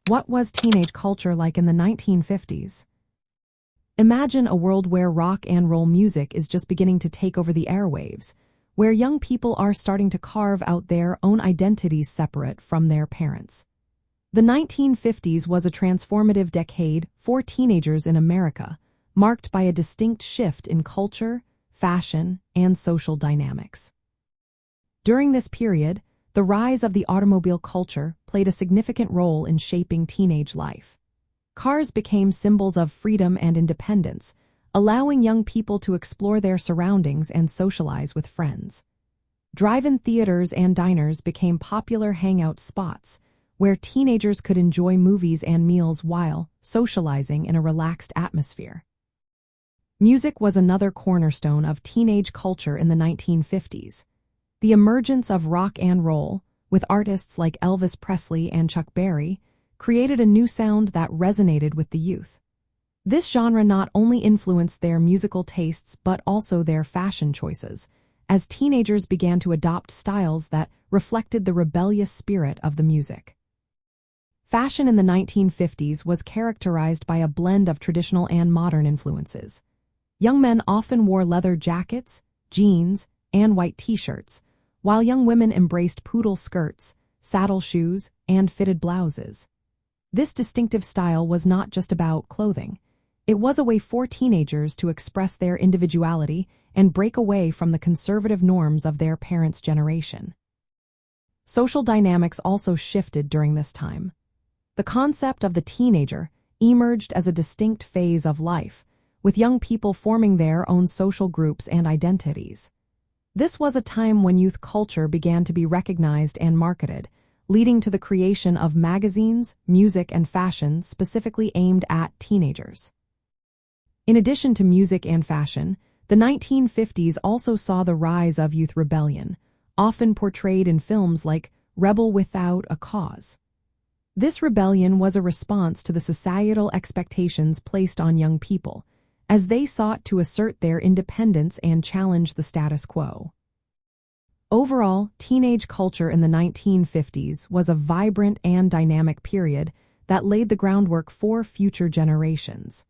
What was teenage culture like in the 1950s? Imagine a world where rock and roll music is just beginning to take over the airwaves, where young people are starting to carve out their own identities separate from their parents. The 1950s was a transformative decade for teenagers in America, marked by a distinct shift in culture, fashion, and social dynamics. During this period, the rise of the automobile culture played a significant role in shaping teenage life. Cars became symbols of freedom and independence, allowing young people to explore their surroundings and socialize with friends. Drive-in theaters and diners became popular hangout spots, where teenagers could enjoy movies and meals while socializing in a relaxed atmosphere. Music was another cornerstone of teenage culture in the 1950s. The emergence of rock and roll, with artists like Elvis Presley and Chuck Berry, created a new sound that resonated with the youth. This genre not only influenced their musical tastes but also their fashion choices, as teenagers began to adopt styles that reflected the rebellious spirit of the music. Fashion in the 1950s was characterized by a blend of traditional and modern influences. Young men often wore leather jackets, jeans, and white t-shirts, while young women embraced poodle skirts, saddle shoes, and fitted blouses. This distinctive style was not just about clothing. It was a way for teenagers to express their individuality and break away from the conservative norms of their parents' generation. Social dynamics also shifted during this time. The concept of the teenager emerged as a distinct phase of life, with young people forming their own social groups and identities. This was a time when youth culture began to be recognized and marketed, leading to the creation of magazines, music, and fashion specifically aimed at teenagers. In addition to music and fashion, the 1950s also saw the rise of youth rebellion, often portrayed in films like Rebel Without a Cause. This rebellion was a response to the societal expectations placed on young people, as they sought to assert their independence and challenge the status quo. Overall, teenage culture in the 1950s was a vibrant and dynamic period that laid the groundwork for future generations.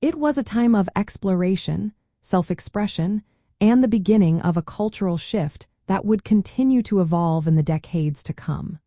It was a time of exploration, self-expression, and the beginning of a cultural shift that would continue to evolve in the decades to come.